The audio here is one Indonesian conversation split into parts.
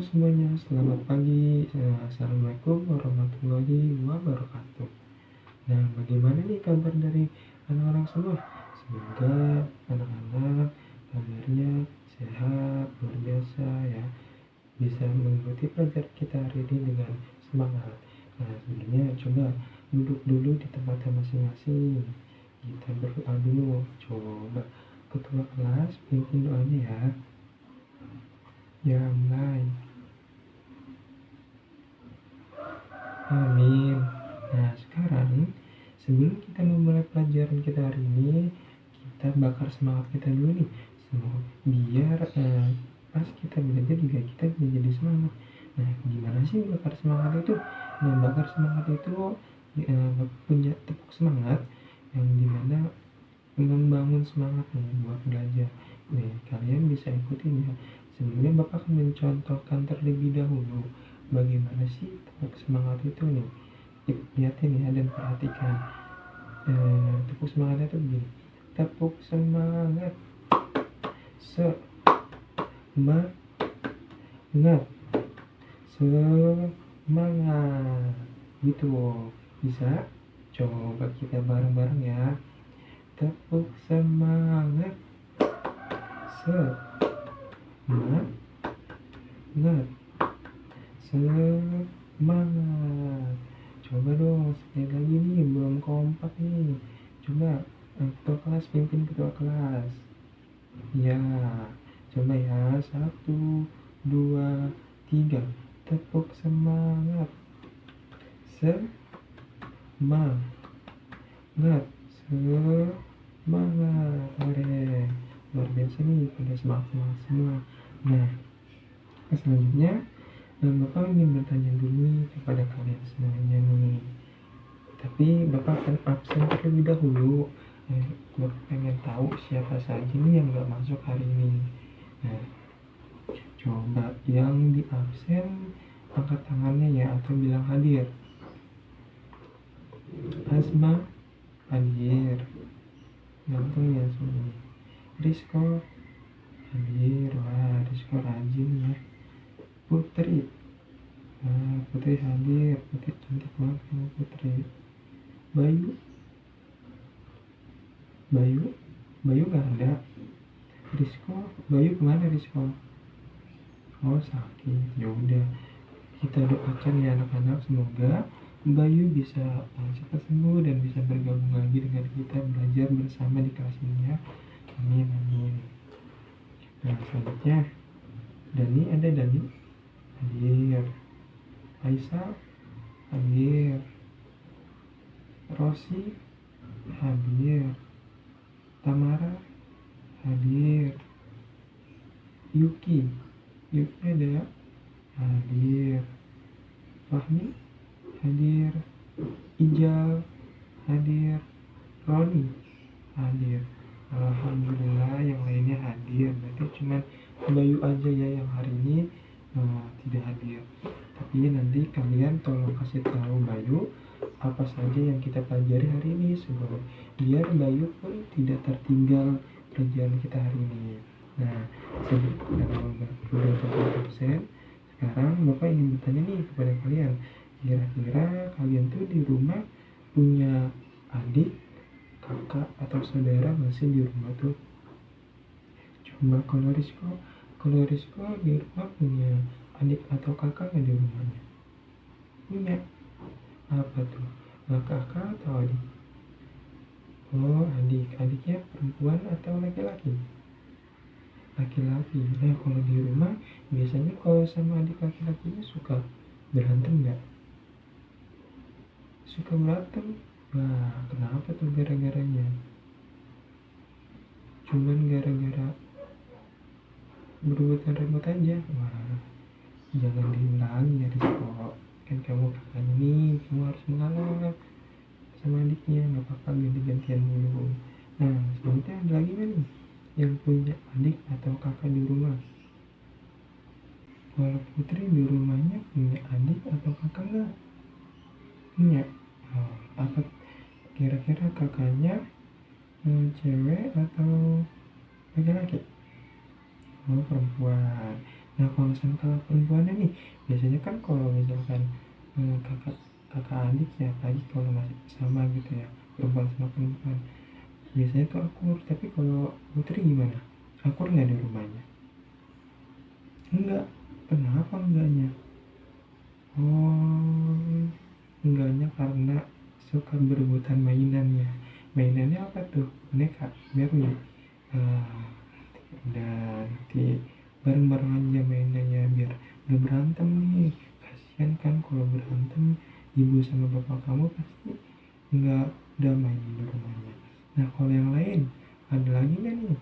semuanya, selamat pagi. Assalamualaikum warahmatullahi wabarakatuh. Nah, bagaimana nih kabar dari anak-anak semua? Semoga anak-anak kabarnya sehat, luar biasa ya. Bisa mengikuti pelajaran kita hari ini dengan semangat. Nah, sebelumnya coba duduk dulu di tempatnya masing-masing. Kita berdoa dulu. Coba ketua kelas pimpin doanya ya. Ya, mulai. Amin. Nah, sekarang sebelum kita memulai pelajaran kita hari ini, kita bakar semangat kita dulu nih. Biar pas kita belajar juga kita menjadi semangat. Nah, gimana sih bakar semangat itu? Nah, bakar semangat itu punya tepuk semangat yang dimana membangun semangat nih buat belajar. Nih, kalian bisa ikutin ya. Sebelumnya Bapak akan mencontohkan terlebih dahulu bagaimana sih tepuk semangat itu nih. Lihatin ya dan perhatikan. Tepuk semangatnya itu begini. Tepuk semangat. Semangat. Semangat. Gitu. Bisa? Coba kita bareng-bareng ya. Tepuk semangat. Semangat. Semangat. Coba dong sekali lagi nih, belum kompak nih. Coba ketua kelas pimpin ketua kelas. Ya, coba ya. 1, 2, 3. Tepuk semangat. Semangat. Semangat. Luar biasa nih, pada semangat semua. Nah, selanjutnya Bapak ingin bertanya dulu nih kepada kalian semuanya nih. Tapi Bapak akan absen terlebih dahulu. Bapak pengen tahu siapa saja nih yang gak masuk hari ini. Nah, coba yang di absen angkat tangannya ya, atau bilang hadir. Asma hadir. Ganteng ya semuanya. Rizko hadir. Wah, Rizko rajin ya. Putri. Nah, Putri hadir. Putri cantik banget kamu, Putri. Bayu gak ada. Rizko, Bayu kemana Rizko? Oh, sakit. Ya udah, kita doakan ya anak-anak, semoga Bayu bisa cepat sembuh dan bisa bergabung lagi dengan kita belajar bersama di kelas ini ya. Amin, amin. Nah, selanjutnya Dani, ada Dani? Hadir. Aisyah hadir. Rosi hadir. Tamara hadir. Yuki ada? Hadir. Fahmi hadir. Ijal hadir. Roni hadir. Alhamdulillah yang lainnya hadir. Berarti cuma Bayu aja ya yang hari ini tidak hadir. Tapi nanti kalian tolong kasih tahu Bayu apa saja yang kita pelajari hari ini, sebab biar Bayu pun tidak tertinggal pelajaran kita hari ini. Nah, sebelum udah absen, sekarang Bapak ingin bertanya nih kepada kalian. Kira-kira kalian tuh di rumah punya adik, kakak, atau saudara masih di rumah tuh? Coba kalau Rizko di rumah punya adik atau kakak nggak di rumahnya? Punya. Apa tuh? Kakak atau adik? Oh, adik. Adiknya perempuan atau laki-laki? Laki-laki. Nah, kalau di rumah biasanya kalau sama adik laki-lakinya suka berantem nggak? Suka berantem. Nah, kenapa tuh gara-garanya? Cuman gara-gara berebutan remote aja. Wah, jangan diulangi ya Rizko. Kan kamu kakaknya nih, kamu harus mengalah sama adiknya, nggak apa-apa ganti-gantian dulu. Nah, selanjutnya ada lagi nggak nih yang punya adik atau kakak di rumah? Kalau Putri di rumahnya punya adik atau kakak nggak? Punya. Oh, apa kira-kira kakaknya cewek atau laki-laki? Oh, perempuan. Nah kalau sama kakak perempuannya nih, biasanya kan kalau misalkan kakak adik ya, apalagi kalau masih sama gitu ya, perempuan sama perempuan, biasanya tuh akur. Tapi kalau Putri gimana? Akur nggak di rumahnya? Enggak. Kenapa enggaknya? Oh, enggaknya karena suka berebutan mainannya. Mainannya apa tuh? Boneka, Barbie. Ah, udah nanti bareng-bareng aja mainannya biar gak berantem nih. Kasian kan kalau berantem, ibu sama bapak kamu pasti nggak damai di rumahnya. Nah kalau yang lain, ada lagi nggak nih?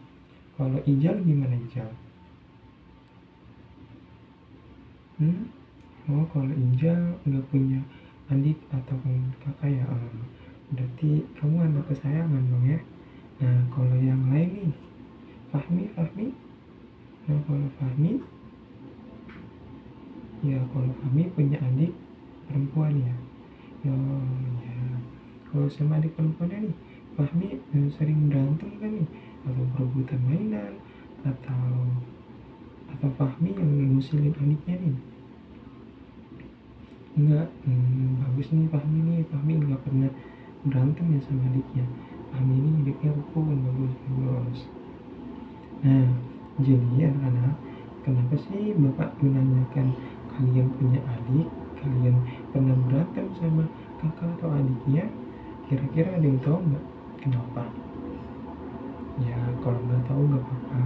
Kalau Ijal gimana Ijal? Hmm? Oh kalau Ijal nggak punya adik ataupun kakak ya, berarti kamu anak kesayangan dong ya. Nah kalau yang lain nih, Fahmi. Nah kalau Fahmi, ya kalau Fahmi punya adik perempuan ya. Ya, ya. Kalau sama adik perempuannya nih, Fahmi sering berantem kan nih, atau perebutan mainan, atau Fahmi yang ngusilin adiknya nih. Enggak, bagus nih Fahmi nih. Fahmi nggak pernah berantem ya sama adiknya. Fahmi ini adiknya rukun, bagus. Nah, jadi anak-anak, kenapa sih Bapak menanyakan kalian punya adik, kalian pernah berantem sama kakak atau adiknya? Kira-kira ada yang tahu nggak kenapa? Ya, kalau nggak tahu nggak apa-apa.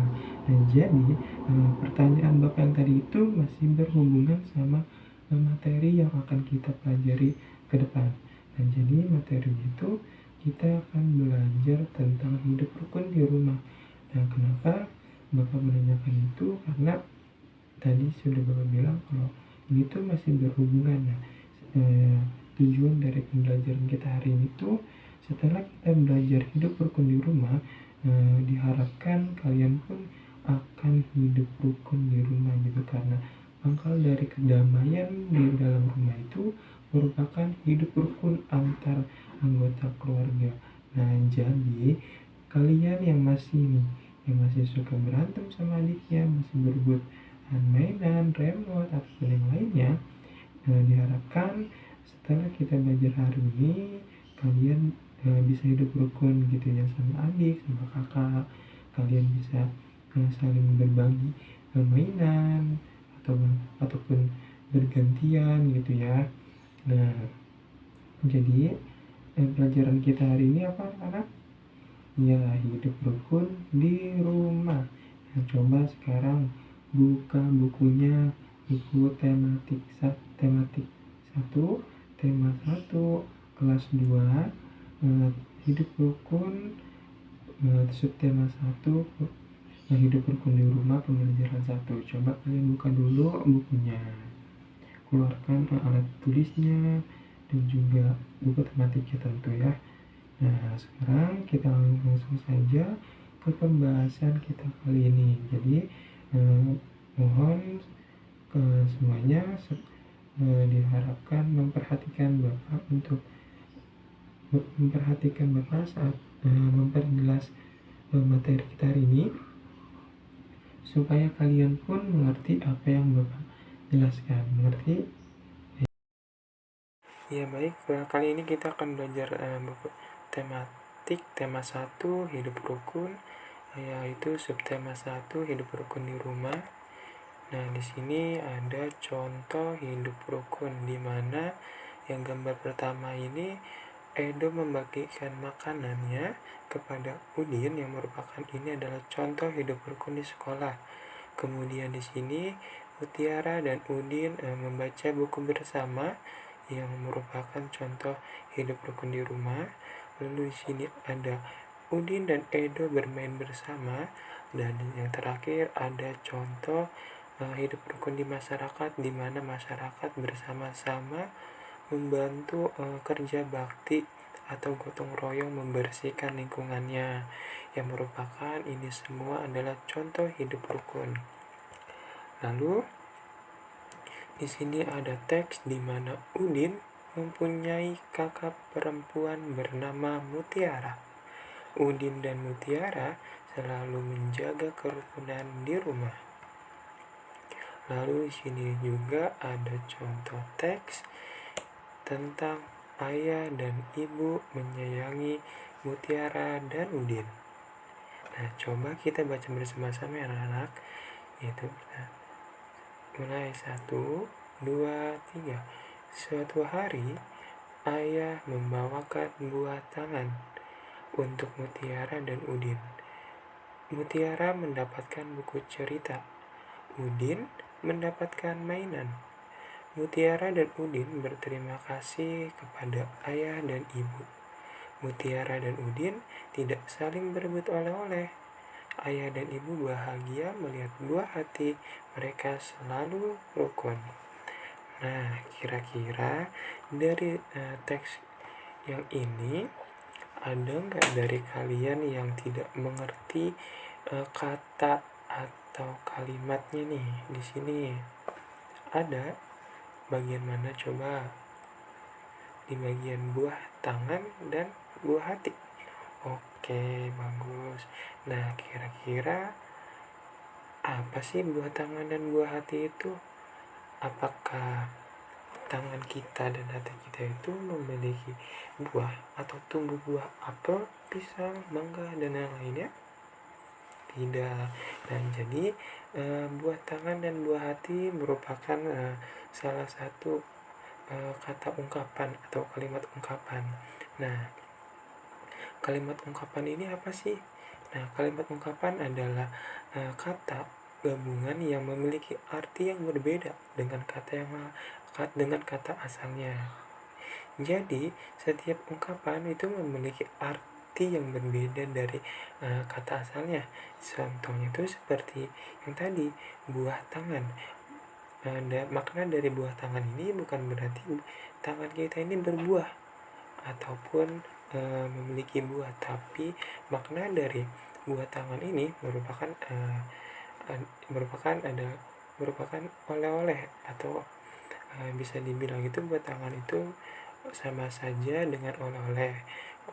Nah, jadi pertanyaan Bapak yang tadi itu masih berhubungan sama materi yang akan kita pelajari ke depan. Nah, jadi materi itu kita akan belajar tentang hidup rukun di rumah. Nah, kenapa Bapak menanyakan itu? Karena tadi sudah Bapak bilang kalau ini tuh masih berhubungan. Nah, tujuan dari pembelajaran kita hari ini tuh setelah kita belajar hidup rukun di rumah, diharapkan kalian pun akan hidup rukun di rumah gitu, karena pangkal dari kedamaian di dalam rumah itu merupakan hidup rukun antar anggota keluarga. Nah, jadi kalian yang masih suka berantem sama adiknya, masih berebut mainan, remote, ataupun yang lainnya, diharapkan setelah kita belajar hari ini kalian bisa hidup rukun gitu ya, sama adik, sama kakak. Kalian bisa saling berbagi mainan ataupun bergantian gitu ya. Nah, jadi pelajaran kita hari ini apa anak? Ya, hidup rukun di rumah. Nah, coba sekarang buka bukunya, buku tematik satu, tema 1, kelas 2, hidup rukun, subtema 1, hidup rukun di rumah, pembelajaran 1. Coba kalian buka dulu bukunya, keluarkan alat tulisnya dan juga buku tematiknya tentu ya. Nah, sekarang kita langsung saja ke pembahasan kita kali ini. Jadi, mohon ke semuanya diharapkan memperhatikan Bapak saat memperjelas materi kita hari ini, supaya kalian pun mengerti apa yang Bapak jelaskan. Mengerti? Ya baik, kali ini kita akan belajar tema 1 hidup rukun, yaitu subtema 1 hidup rukun di rumah. Nah, di sini ada contoh hidup rukun, di mana yang gambar pertama ini Edo membagikan makanannya kepada Udin, yang merupakan ini adalah contoh hidup rukun di sekolah. Kemudian di sini Mutiara dan Udin membaca buku bersama, yang merupakan contoh hidup rukun di rumah. Lalu di sini ada Udin dan Edo bermain bersama, dan yang terakhir ada contoh hidup rukun di masyarakat, di mana masyarakat bersama-sama membantu kerja bakti atau gotong royong membersihkan lingkungannya, yang merupakan ini semua adalah contoh hidup rukun. Lalu di sini ada teks di mana Udin mempunyai kakak perempuan bernama Mutiara. Udin dan Mutiara selalu menjaga kerukunan di rumah. Lalu di sini juga ada contoh teks tentang ayah dan ibu menyayangi Mutiara dan Udin. Nah, coba kita baca bersama-sama ya anak-anak. Yaitu mulai 1, 2, 3. Suatu hari ayah membawakan buah tangan untuk Mutiara dan Udin. Mutiara mendapatkan buku cerita. Udin mendapatkan mainan. Mutiara dan Udin berterima kasih kepada ayah dan ibu. Mutiara dan Udin tidak saling berebut oleh-oleh. Ayah dan ibu bahagia melihat buah hati mereka selalu rukun. Nah, kira-kira dari teks yang ini ada nggak dari kalian yang tidak mengerti kata atau kalimatnya nih di sini? Ada bagian mana coba? Di bagian buah tangan dan buah hati. Oke, bagus. Nah, kira-kira apa sih buah tangan dan buah hati itu? Apakah tangan kita dan hati kita itu memiliki buah atau tumbuh buah apel, pisang, mangga, dan yang lainnya? Tidak. Nah, jadi buah tangan dan buah hati merupakan salah satu kata ungkapan atau kalimat ungkapan. Nah, kalimat ungkapan ini apa sih? Nah, kalimat ungkapan adalah kata gabungan yang memiliki arti yang berbeda dengan kata asalnya. Jadi, setiap ungkapan itu memiliki arti yang berbeda dari kata asalnya. Contohnya itu seperti yang tadi, buah tangan. Makna dari buah tangan ini bukan berarti tangan kita ini berbuah ataupun memiliki buah, tapi makna dari buah tangan ini merupakan oleh-oleh atau bisa dibilang itu buah tangan itu sama saja dengan oleh-oleh.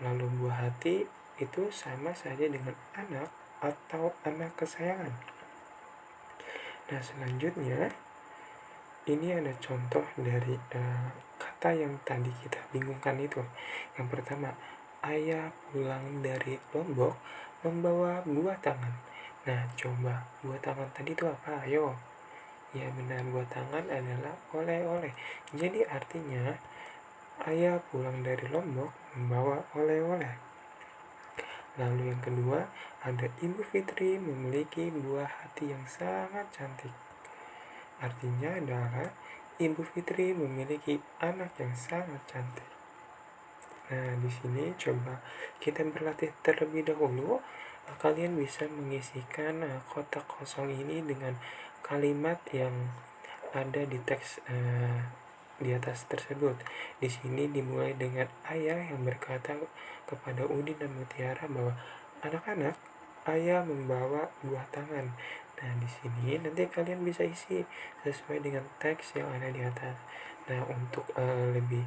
Lalu buah hati itu sama saja dengan anak atau anak kesayangan. Nah, selanjutnya ini ada contoh dari kata yang tadi kita bingungkan itu. Yang pertama, ayah pulang dari Lombok membawa buah tangan. Nah, coba buah tangan tadi itu apa? Ayo. Ya benar, buah tangan adalah oleh-oleh. Jadi artinya ayah pulang dari Lombok membawa oleh-oleh. Lalu yang kedua, ada Ibu Fitri memiliki buah hati yang sangat cantik. Artinya adalah Ibu Fitri memiliki anak yang sangat cantik. Nah, di sini coba kita berlatih terlebih dahulu. Kalian bisa mengisikan kotak kosong ini dengan kalimat yang ada di teks di atas tersebut. Di sini dimulai dengan ayah yang berkata kepada Udin dan Mutiara bahwa anak-anak, ayah membawa buah tangan. Nah, di sini nanti kalian bisa isi sesuai dengan teks yang ada di atas. Nah, untuk lebih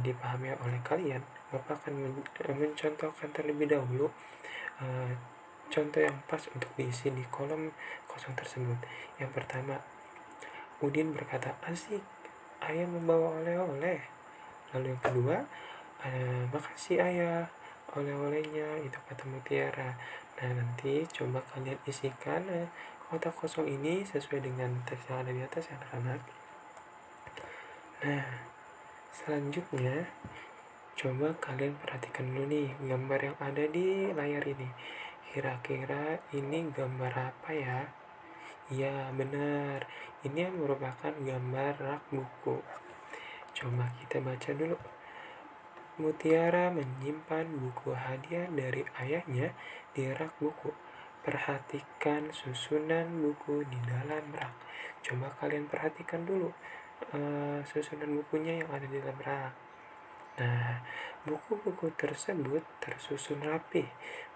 dipahami oleh kalian, Bapak akan mencontohkan terlebih dahulu contoh yang pas untuk diisi di kolom kosong tersebut. Yang pertama, Udin berkata, asik, ayah membawa oleh-oleh. Lalu yang kedua, makasih ayah, oleh-olehnya, itu kata Mutiara. Nah, nanti coba kalian isikan kotak kosong ini sesuai dengan teks yang ada di atas ya anak-anak. Nah, selanjutnya coba kalian perhatikan dulu nih gambar yang ada di layar ini. Kira-kira ini gambar apa ya? Ya benar, ini merupakan gambar rak buku. Coba kita baca dulu. Mutiara menyimpan buku hadiah dari ayahnya di rak buku. Perhatikan susunan buku di dalam rak. Coba kalian perhatikan dulu susunan bukunya yang ada di dalam rak. Nah, buku-buku tersebut tersusun rapi.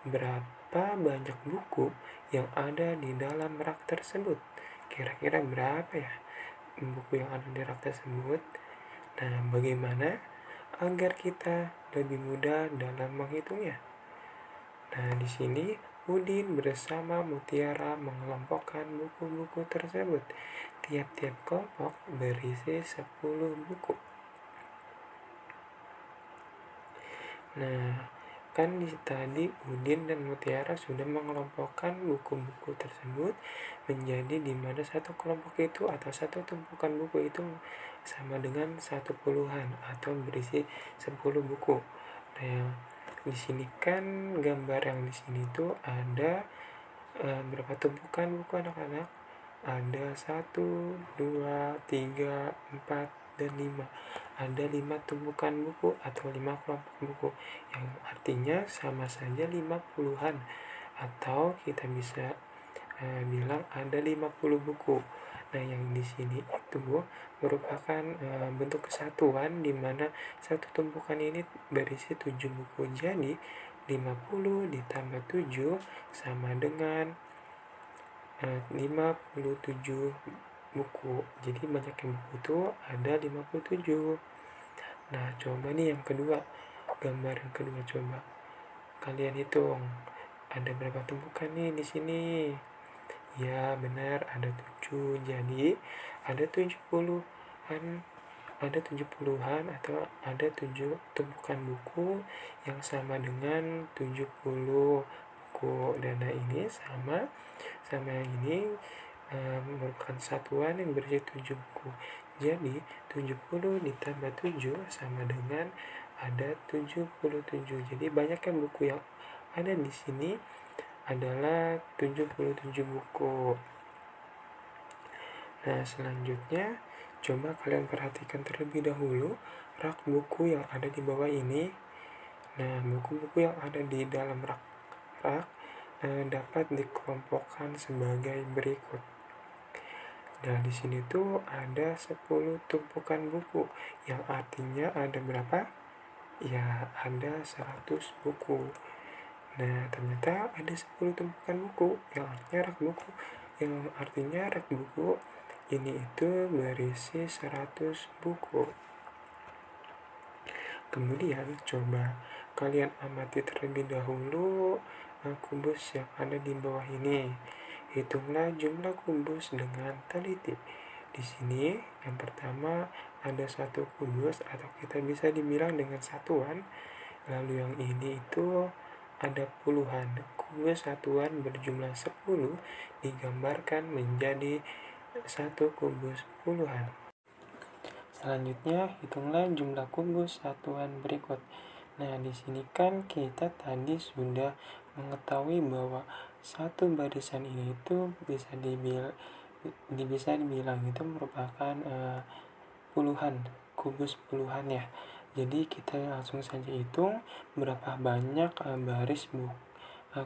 Berapa banyak buku yang ada di dalam rak tersebut? Kira-kira berapa ya buku yang ada di rak tersebut? Nah, bagaimana agar kita lebih mudah dalam menghitungnya? Nah, di sini Udin bersama Mutiara mengelompokkan buku-buku tersebut. Tiap-tiap kelompok berisi 10 buku. Nah, kan tadi Udin dan Mutiara sudah mengelompokkan buku-buku tersebut menjadi di mana satu kelompok itu atau satu tumpukan buku itu sama dengan 10-an atau berisi 10 buku. Nah, di sini kan gambar yang di sini tuh ada berapa tumpukan buku anak-anak? Ada 1, 2, 3, 4, dan 5. Ada 5 tumpukan buku atau 5 kelompok buku yang artinya sama saja 50-an, atau kita bisa bilang ada 50 buku. Nah, yang di sini itu merupakan bentuk kesatuan di mana satu tumpukan ini berisi 7 buku. Jadi 50 ditambah 7 sama dengan 57 buku. Jadi banyaknya buku itu ada 57. Nah, coba nih yang kedua. Gambar yang kedua coba. Kalian hitung. Ada berapa tumpukan nih di sini? Ya, benar, ada 7. Jadi ada 70-an. Ada 70-an atau ada 7 tumpukan buku yang sama dengan 70 buku. Dan ini sama yang ini merupakan satuan yang berisi 7 buku. Jadi 70 ditambah 7 sama dengan ada 77. Jadi banyaknya buku yang ada di sini adalah 77 buku. Nah, selanjutnya coba kalian perhatikan terlebih dahulu rak buku yang ada di bawah ini. Nah, buku-buku yang ada di dalam rak dapat dikelompokkan sebagai berikut. Nah, di sini tuh ada 10 tumpukan buku, yang artinya ada berapa? Ya, ada 100 buku. Nah, ternyata ada 10 tumpukan buku, yang artinya rak buku ini itu berisi 100 buku. Kemudian coba kalian amati terlebih dahulu kubus yang ada di bawah ini. Hitunglah jumlah kubus dengan teliti. Di sini yang pertama ada satu kubus atau kita bisa dibilang dengan satuan. Lalu yang ini itu ada puluhan. Kubus satuan berjumlah 10 digambarkan menjadi satu kubus puluhan. Selanjutnya hitunglah jumlah kubus satuan berikut. Nah, di sini kan kita tadi sudah mengetahui bahwa satu barisan ini itu bisa dibilang itu merupakan puluhan, kubus puluhan ya. Jadi kita langsung saja hitung berapa banyak baris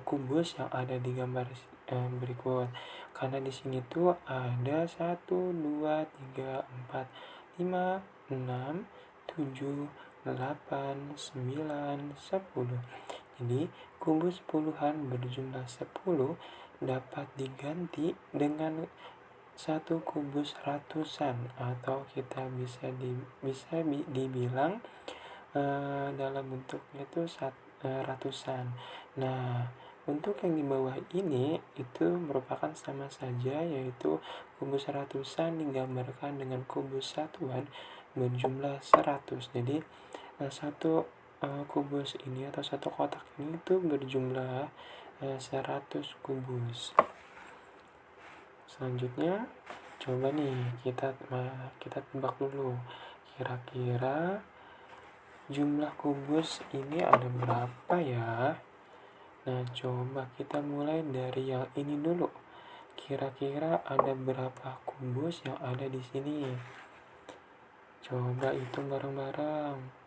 kubus yang ada di gambar berikut. Karena di sini tuh ada 1, 2, 3, 4, 5, 6, 7, 8, 9, 10. Jadi kubus puluhan berjumlah 10 dapat diganti dengan satu kubus ratusan, atau kita bisa dibilang dalam bentuknya itu ratusan. Nah, untuk yang di bawah ini itu merupakan sama saja, yaitu kubus ratusan digambarkan dengan kubus satuan berjumlah 100. Jadi satu kubus ini atau satu kotak ini itu berjumlah 100 kubus. Selanjutnya coba nih kita tebak dulu kira-kira jumlah kubus ini ada berapa ya. Nah, coba kita mulai dari yang ini dulu. Kira-kira ada berapa kubus yang ada di sini? Coba hitung bareng-bareng.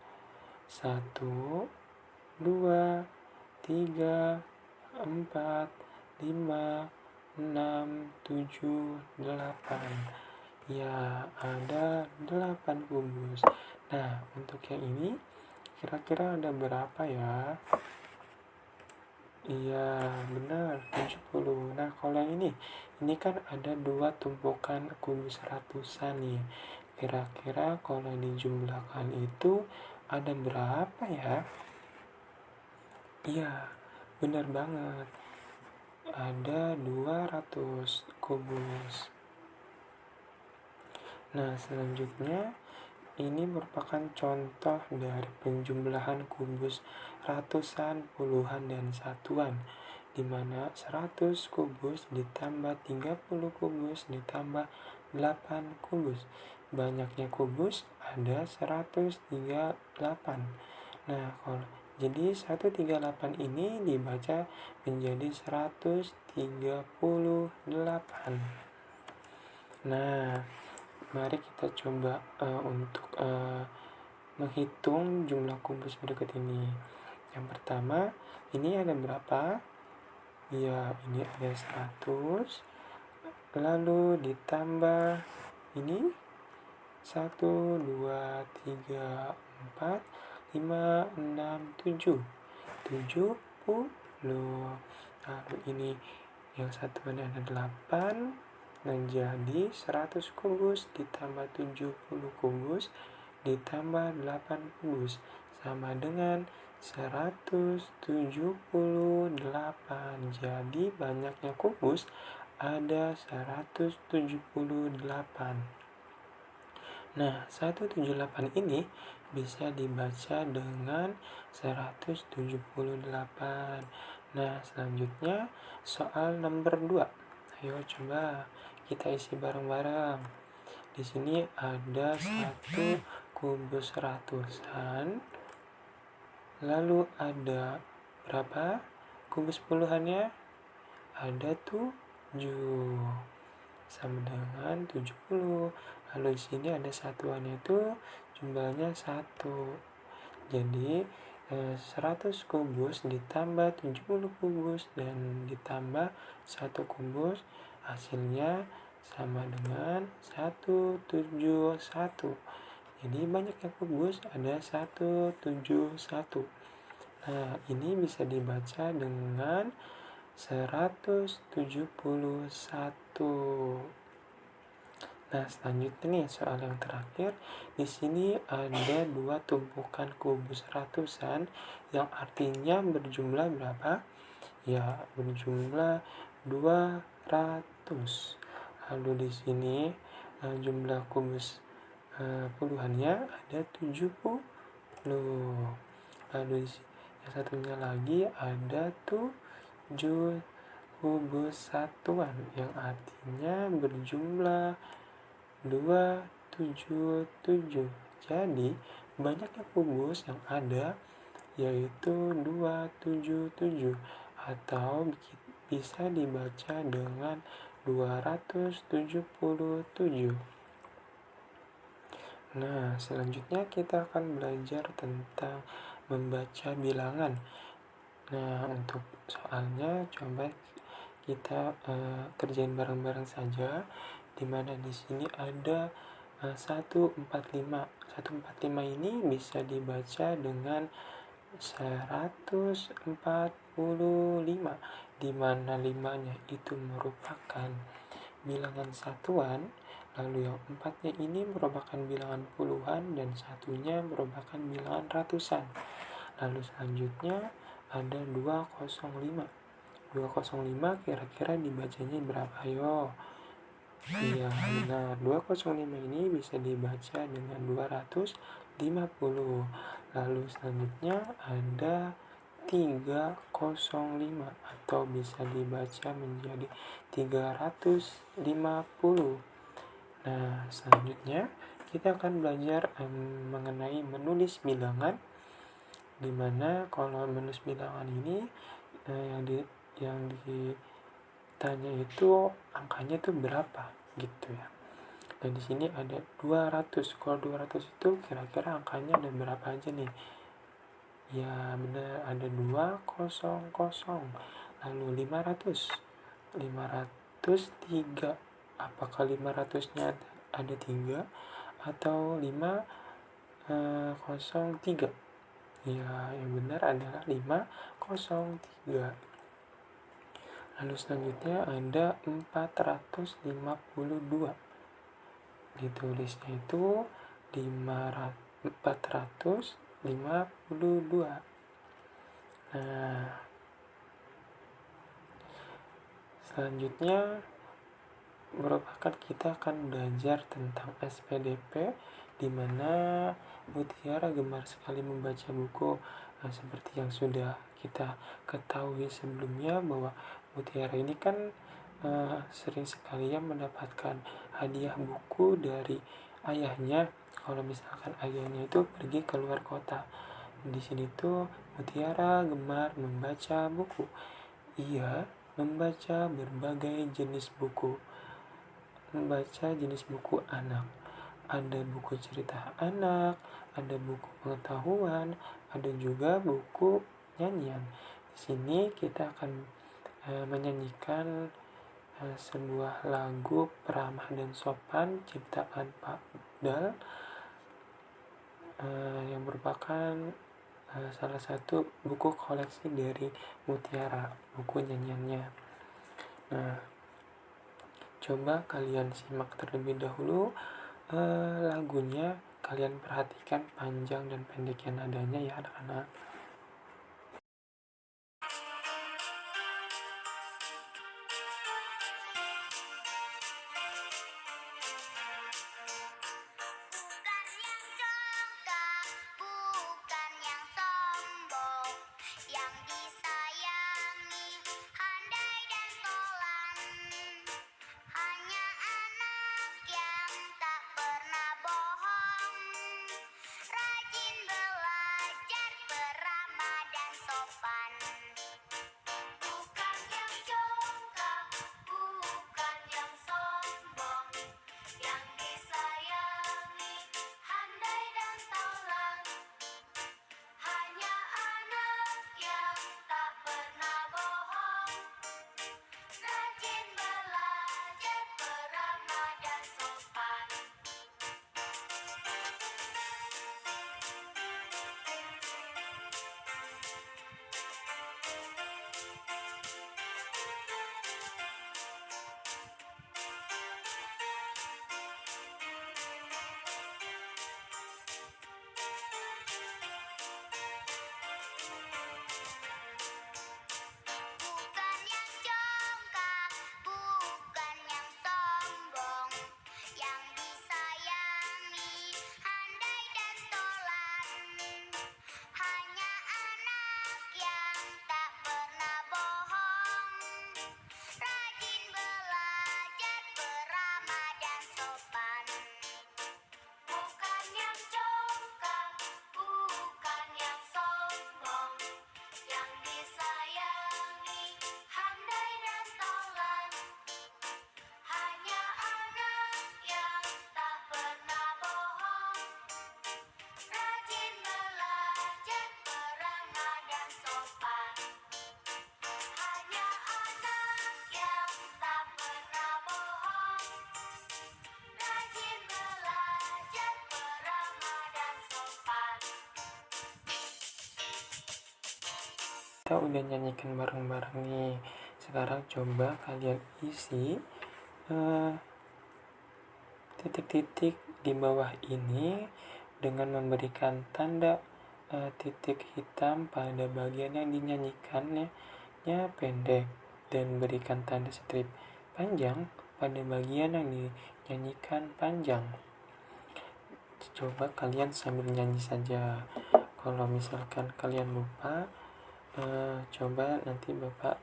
1, 2, 3, 4, 5, 6, 7, 8. Ya, ada 8 kubus. Nah, untuk yang ini kira-kira ada berapa ya? Iya, benar, 70. Nah, kalau yang ini kan ada 2 tumpukan kubus ratusan nih. Kira-kira kalau dijumlahkan itu ada berapa ya? Iya, benar banget. ada 200 kubus. Nah, selanjutnya ini merupakan contoh dari penjumlahan kubus ratusan, puluhan, dan satuan, di mana 100 kubus ditambah 30 kubus ditambah 8 kubus. Banyaknya kubus ada 138. Nah, jadi 138 ini dibaca menjadi 138. Nah, mari kita coba untuk menghitung jumlah kubus berikut ini. Yang pertama, ini ada berapa? Ya, ini ada 100. Lalu ditambah ini 1, 2, 3, 4, 5, 6, 7. 70. Lalu ini yang satuannya ada 8. Menjadi 100 kubus ditambah 70 kubus ditambah 8 kubus sama dengan 178. Jadi banyaknya kubus ada 178. Nah, 178 ini bisa dibaca dengan 178. Nah, selanjutnya soal nomor 2. Ayo coba kita isi bareng-bareng. Di sini ada 1 kubus ratusan. Lalu ada berapa kubus puluhannya? Ada 7. Sama dengan 70. Lalu di sini ada satuannya itu jumlahnya 1. Jadi 100 kubus ditambah 70 kubus dan ditambah 1 kubus, hasilnya sama dengan 171. Jadi banyaknya kubus ada 171. Nah, ini bisa dibaca dengan 171. Nah, selanjutnya nih soal yang terakhir. Di sini ada 2 tumpukan kubus ratusan yang artinya berjumlah berapa? Ya, berjumlah 200. Lalu di sini jumlah kubus puluhannya ada 70. Lalu yang satunya lagi ada 7 kubus satuan yang artinya berjumlah 277. Jadi banyaknya kubus yang ada yaitu 277 atau bisa dibaca dengan 277. Nah, selanjutnya kita akan belajar tentang membaca bilangan. Nah, untuk soalnya coba kita kerjain bareng-bareng saja, dimana di sini ada 145. 145 ini bisa dibaca dengan 145, di mana 5-nya itu merupakan bilangan satuan, lalu yang 4-nya ini merupakan bilangan puluhan dan satunya merupakan bilangan ratusan. Lalu selanjutnya ada 205. 205 kira-kira dibacanya berapa? Ayo. Iya, benar. 205 ini bisa dibaca dengan 250. Lalu selanjutnya ada 305 atau bisa dibaca menjadi 350. Nah, selanjutnya kita akan belajar mengenai menulis bilangan, dimana kalau menulis bilangan ini yang ditanya itu angkanya itu berapa gitu ya. Dan di sini ada 200. Kalau 200 itu kira-kira angkanya ada berapa aja nih? Ya benar, ada 200. Lalu 500. 503. Apakah 500-nya ada 3 atau 503? Ya, yang benar adalah 503. Lalu selanjutnya ada 452. Ditulisnya itu 452. Nah, Selanjutnya merupakan kita akan belajar tentang SPDP, di mana Mutiara gemar sekali membaca buku. Seperti yang sudah kita ketahui sebelumnya bahwa Mutiara ini kan sering sekali ya mendapatkan hadiah buku dari ayahnya. Kalau misalkan ayahnya itu pergi ke luar kota, di sini tuh Mutiara gemar membaca buku. Ia membaca berbagai jenis buku. Membaca jenis buku anak. Ada buku cerita anak, ada buku pengetahuan, ada juga buku nyanyian. Di sini kita akan menyanyikan sebuah lagu Ramah dan Sopan ciptaan Pak Dal, yang merupakan salah satu buku koleksi dari Mutiara, buku nyanyiannya. Nah, coba kalian simak terlebih dahulu lagunya, kalian perhatikan panjang dan pendeknya nadanya ya anak-anak. Kita udah nyanyikan bareng-bareng nih. Sekarang coba kalian isi titik-titik di bawah ini dengan memberikan tanda titik hitam pada bagian yang dinyanyikannya pendek, dan berikan tanda strip panjang pada bagian yang dinyanyikan panjang. Coba kalian sambil nyanyi saja. Kalau misalkan kalian lupa, coba nanti Bapak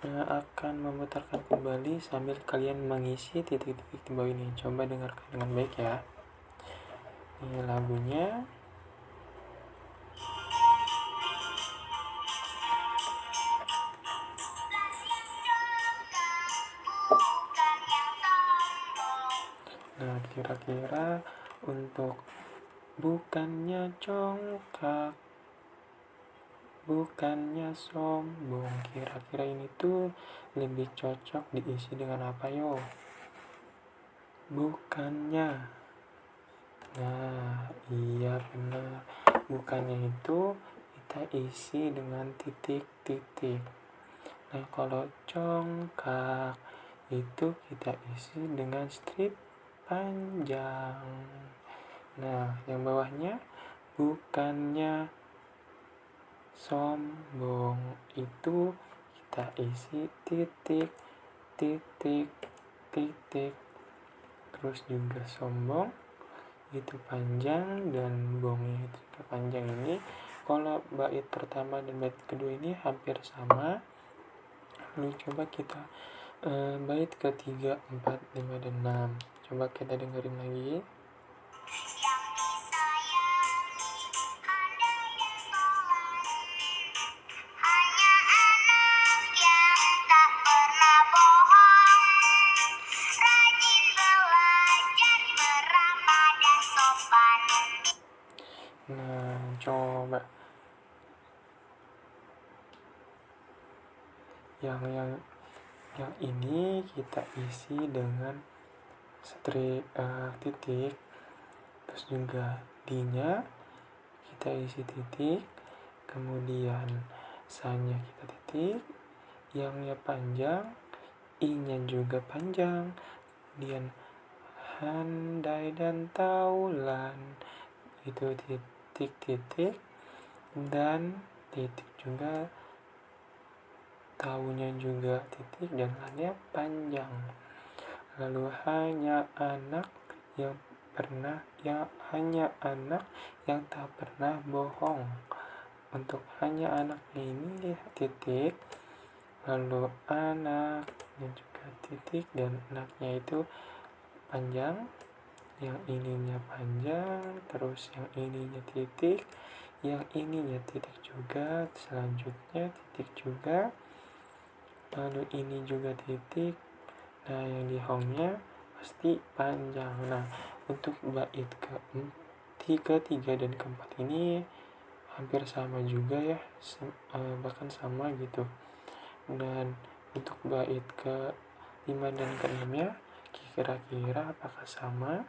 akan memutarkan kembali sambil kalian mengisi titik-titik di bawah ini. Coba dengarkan dengan baik ya. Ini lagunya. Nah, kira-kira untuk bukannya congkak, bukannya sombong, kira-kira ini tuh lebih cocok diisi dengan apa yo? Bukannya. Nah, iya benar. Bukannya itu kita isi dengan titik-titik. Nah, kalau congkak itu kita isi dengan strip panjang. Nah, yang bawahnya bukannya sombong itu kita kita isi titik, titik, titik. Terus juga sombong itu panjang dan bohongnya itu juga panjang. Ini kalau bait pertama dan bait kedua ini hampir sama. Lalu coba kita bait ketiga, 4, 5, dan 6. Coba kita dengerin lagi. Nah, coba yang ini kita isi dengan titik, terus juga D-nya kita isi titik, kemudian sa-nya kita titik, yang-nya panjang, I-nya juga panjang, kemudian handai dan taulan itu titik-titik, dan titik juga, taunya juga titik, dan lan-nya panjang. Lalu hanya anak yang tak pernah bohong. Untuk hanya anaknya ini titik, lalu anaknya juga titik, dan anaknya itu panjang, yang ininya panjang, terus yang ininya titik, yang ininya titik juga, selanjutnya titik juga, lalu ini juga titik. Nah, yang di home-nya pasti panjang. Nah, untuk bait ketiga dan keempat ini hampir sama juga ya, bahkan sama gitu. Dan untuk bait ke-5 dan ke-6-nya kira-kira apakah sama?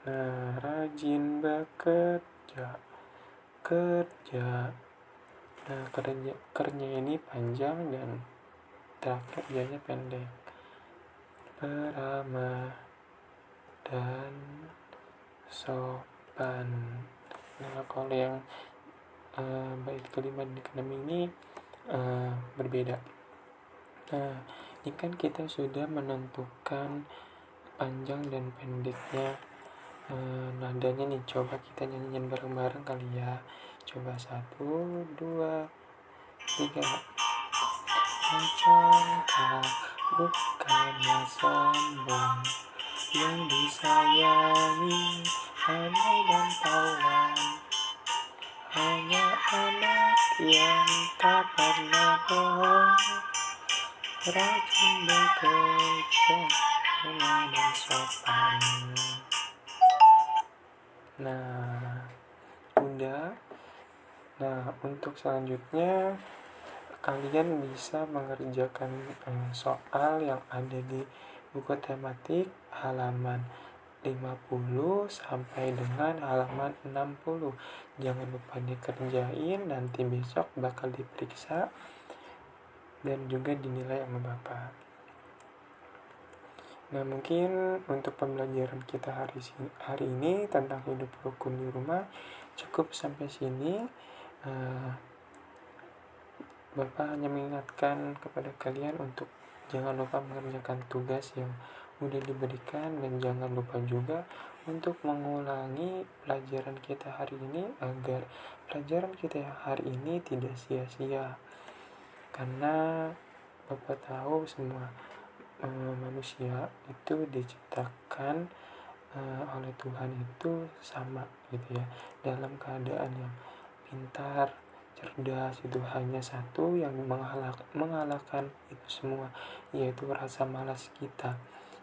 Nah, rajin bekerja, kerja. Nah, kerja ini panjang dan terakhir kerjanya pendek. Beramah dan sopan. Nah, kalau yang bait kelima dan keenam ini berbeda. Nah, ini kan kita sudah menentukan panjang dan pendeknya nadanya nih. Coba kita nyanyiin bareng-bareng kali ya. Coba 1, 2, 3. Mencongkak bukannya sombong, yang disayangi handai dan taulan, hanya anak yang tak pernah bohong, rajin bekerja, dan sopan. Nah, udah. Nah, untuk selanjutnya kalian bisa mengerjakan soal yang ada di buku tematik halaman 50 sampai dengan halaman 60. Jangan lupa dikerjain, nanti besok bakal diperiksa dan juga dinilai sama Bapak. Nah, mungkin untuk pembelajaran kita hari ini tentang hidup rukun di rumah cukup sampai sini. Bapak hanya mengingatkan kepada kalian untuk jangan lupa mengerjakan tugas yang udah diberikan, dan jangan lupa juga untuk mengulangi pelajaran kita hari ini agar pelajaran kita hari ini tidak sia-sia. Karena Bapak tahu semua manusia itu diciptakan oleh Tuhan itu sama gitu ya, dalam keadaan yang pintar, cerdas. Itu hanya satu yang mengalahkan itu semua, yaitu rasa malas kita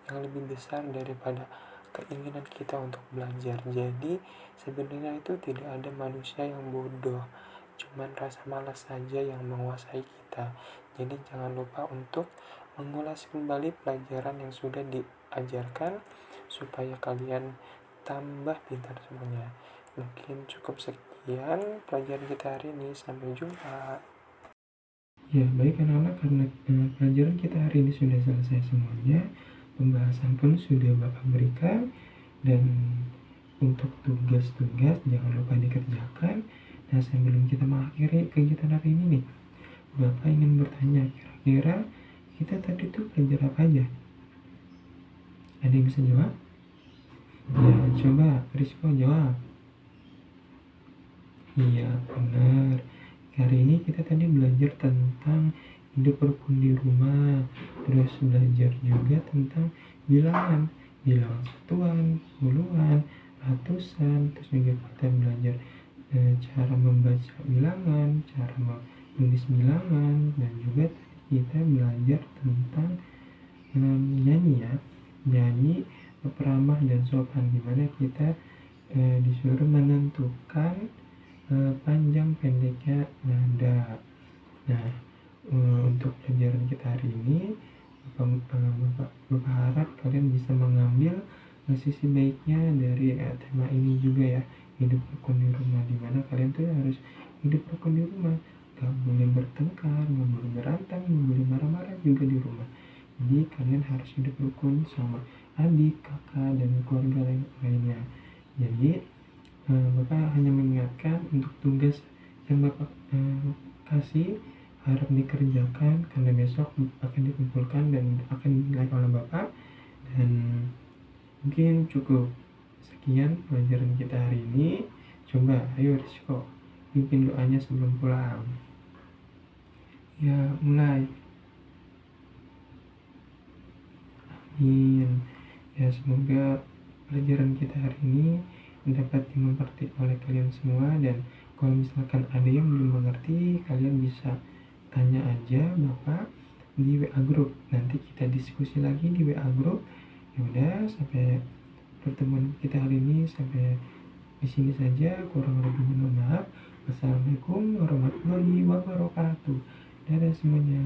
yang lebih besar daripada keinginan kita untuk belajar. Jadi sebenarnya itu tidak ada manusia yang bodoh, cuman rasa malas saja yang menguasai kita. Jadi jangan lupa untuk mengulas kembali pelajaran yang sudah diajarkan supaya kalian tambah pintar semuanya. Mungkin cukup sekian pelajaran kita hari ini. Sampai jumpa. Ya, baik anak-anak, karena pelajaran kita hari ini sudah selesai semuanya, pembahasan pun sudah Bapak berikan, dan untuk tugas-tugas jangan lupa dikerjakan. Nah, sebelum kita mengakhiri kegiatan hari ini nih, Bapak ingin bertanya, kira-kira kita tadi tuh belajar apa aja? Ada yang bisa jawab? Ya, coba Rizko jawab. Iya, benar. Hari ini kita tadi belajar tentang hidup rukun di rumah. Terus belajar juga tentang bilangan. Bilangan satuan, puluhan, ratusan. Terus juga kita belajar cara membaca bilangan, cara menulis bilangan. Dan juga kita belajar tentang nyanyi ya. Nyanyi, peramah dan sopan. Dimana kita disuruh menentukan panjang pendeknya nada. Nah, untuk pelajaran kita hari ini, Bapak harap kalian bisa mengambil sisi baiknya dari tema ini juga ya, hidup rukun di rumah, dimana kalian tuh harus hidup rukun di rumah, gak boleh bertengkar, gak boleh berantem, gak boleh marah-marah juga di rumah. Jadi kalian harus hidup rukun sama adik, kakak, dan keluarga lainnya. Jadi Bapak hanya mengingatkan untuk tugas yang Bapak kasih harap dikerjakan, karena besok akan dikumpulkan dan akan dinilai oleh Bapak. Dan mungkin cukup sekian pelajaran kita hari ini. Coba ayo Rizko pimpin doanya sebelum pulang. Ya, mulai. Amin. Ya, semoga pelajaran kita hari ini dapat dimengerti oleh kalian semua. Dan kalau misalkan ada yang belum mengerti, kalian bisa tanya aja Bapak di WA group. Nanti kita diskusi lagi di WA group. Ya udah, sampai pertemuan kita hari ini sampai di sini saja. Kurang lebihnya mohon maaf. Wassalamualaikum warahmatullahi wabarakatuh. Dadah semuanya.